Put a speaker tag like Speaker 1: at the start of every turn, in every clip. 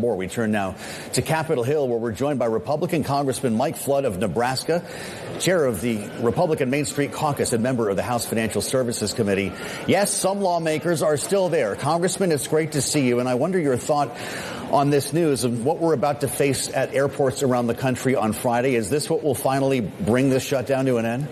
Speaker 1: More. We turn now to Capitol Hill, where we're joined by Republican Congressman Mike Flood of Nebraska, chair of the Republican Main Street Caucus and member of the House Financial Services Committee. Yes, some lawmakers are still there. Congressman, it's great to see you, and I wonder your thought on this news of what we're about to face at airports around the country on Friday. Is this what will finally bring this shutdown to an end?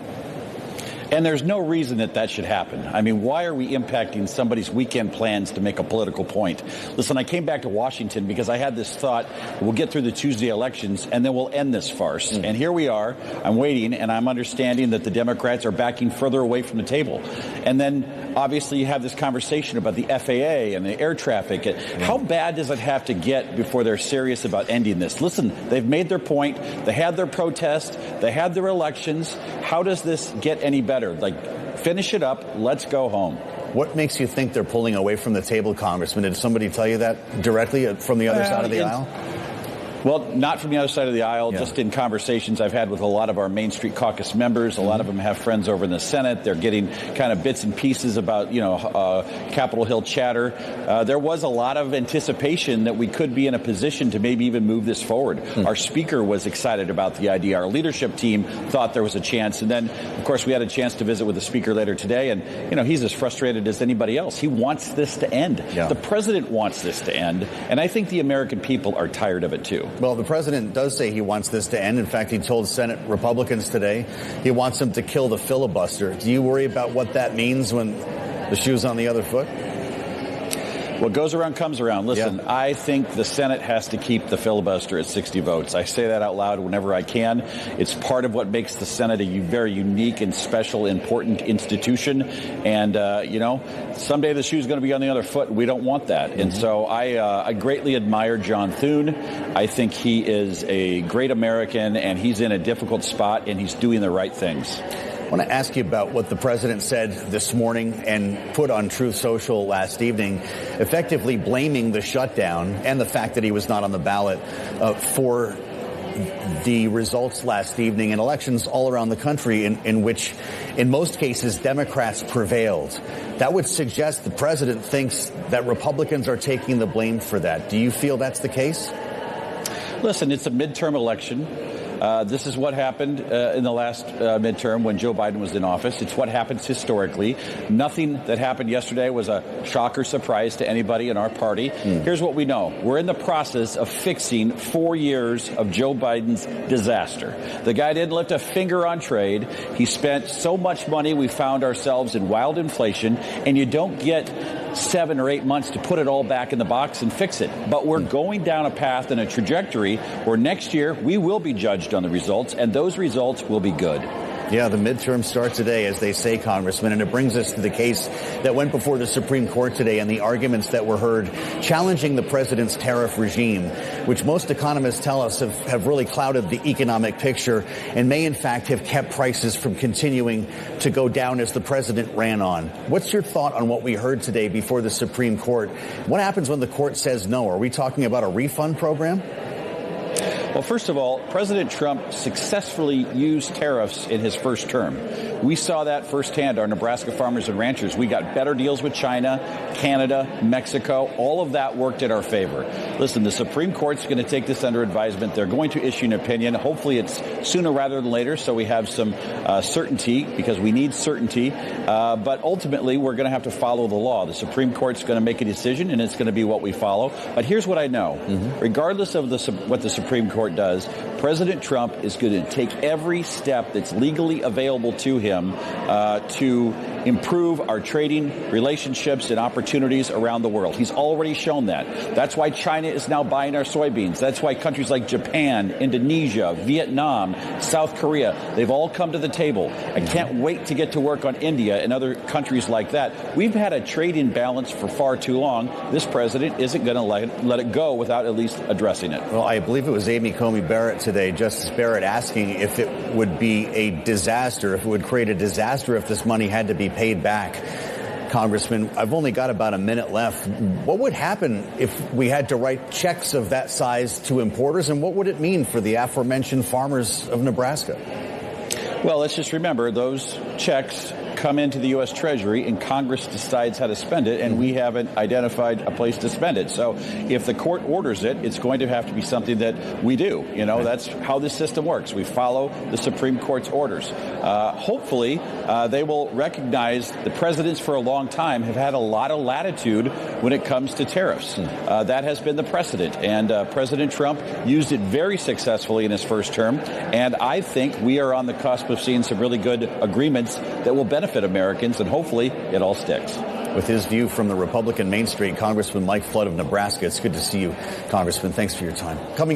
Speaker 2: And there's no reason that should happen. I mean, why are we impacting somebody's weekend plans to make a political point? Listen, I came back to Washington because I had this thought, we'll get through the Tuesday elections and then we'll end this farce. And here we are. I'm waiting, and I'm understanding that the Democrats are backing further away from the table. And then obviously you have this conversation about the FAA and the air traffic. How bad does it have to get before they're serious about ending this? Listen, they've made their point. They had their protest. They had their elections. How does this get any better? Like, finish it up. Let's go home.
Speaker 1: What makes you think they're pulling away from the table, Congressman? Did somebody tell you that directly from the other side of the aisle?
Speaker 2: Well, not from the other side of the aisle, just in conversations I've had with a lot of our Main Street Caucus members. A lot of them have friends over in the Senate. They're getting kind of bits and pieces about, Capitol Hill chatter. There was a lot of anticipation that we could be in a position to maybe even move this forward. Our speaker was excited about the idea. Our leadership team thought there was a chance. And then, of course, we had a chance to visit with the speaker later today. And, he's as frustrated as anybody else. He wants this to end. The president wants this to end. And I think the American people are tired of it, too.
Speaker 1: Well, the president does say he wants this to end. In fact, he told Senate Republicans today he wants them to kill the filibuster. Do you worry about what that means when the shoe's on the other foot?
Speaker 2: What goes around comes around. Listen, I think the Senate has to keep the filibuster at 60 votes. I say that out loud whenever I can. It's part of what makes the Senate a very unique and special, important institution. And, someday the shoe's going to be on the other foot. We don't want that. And so I greatly admire John Thune. I think he is a great American, and he's in a difficult spot, and he's doing the right things.
Speaker 1: I want to ask you about what the president said this morning and put on Truth Social last evening, effectively blaming the shutdown and the fact that he was not on the ballot for the results last evening in elections all around the country in which, in most cases, Democrats prevailed. That would suggest the president thinks that Republicans are taking the blame for that. Do you feel that's the case?
Speaker 2: Listen, it's a midterm election. This is what happened in the last midterm when Joe Biden was in office. It's what happens historically. Nothing that happened yesterday was a shock or surprise to anybody in our party. Here's what we know. We're in the process of fixing 4 years of Joe Biden's disaster. The guy didn't lift a finger on trade. He spent so much money we found ourselves in wild inflation, and you don't get 7 or 8 months to put it all back in the box and fix it. But we're going down a path and a trajectory where next year we will be judged on the results, and those results will be good.
Speaker 1: Yeah, the midterm starts today, as they say, Congressman, and it brings us to the case that went before the Supreme Court today and the arguments that were heard challenging the president's tariff regime, which most economists tell us have really clouded the economic picture and may, in fact, have kept prices from continuing to go down as the president ran on. What's your thought on what we heard today before the Supreme Court? What happens when the court says no? Are we talking about a refund program?
Speaker 2: Well, first of all, President Trump successfully used tariffs in his first term. We saw that firsthand, our Nebraska farmers and ranchers. We got better deals with China, Canada, Mexico. All of that worked in our favor. Listen, the Supreme Court's going to take this under advisement. They're going to issue an opinion. Hopefully it's sooner rather than later, so we have some certainty, because we need certainty. But ultimately, we're going to have to follow the law. The Supreme Court's going to make a decision, and it's going to be what we follow. But here's what I know. Regardless of what the Supreme Court does, President Trump is going to take every step that's legally available to him to improve our trading relationships and opportunities around the world. He's already shown that. That's why China is now buying our soybeans. That's why countries like Japan, Indonesia, Vietnam, South Korea, they've all come to the table. I can't wait to get to work on India and other countries like that. We've had a trade imbalance for far too long. This president isn't going to let it go without at least addressing it.
Speaker 1: Well, I believe it was Amy Coney Barrett today, Justice Barrett, asking if it would be a disaster, if it would create a disaster if this money had to be paid back. Congressman, I've only got about a minute left. What would happen if we had to write checks of that size to importers, and what would it mean for the aforementioned farmers of Nebraska?
Speaker 2: Well, let's just remember those checks come into the U.S. Treasury and Congress decides how to spend it, and we haven't identified a place to spend it. So if the court orders it, it's going to have to be something that we do. That's how this system works. We follow the Supreme Court's orders. Hopefully, they will recognize the presidents for a long time have had a lot of latitude when it comes to tariffs. That has been the precedent, and President Trump used it very successfully in his first term, and I think we are on the cusp of seeing some really good agreements that will benefit Americans, and hopefully it all sticks.
Speaker 1: With his view from the Republican Main Street, Congressman Mike Flood of Nebraska. It's good to see you, Congressman. Thanks for your time. Coming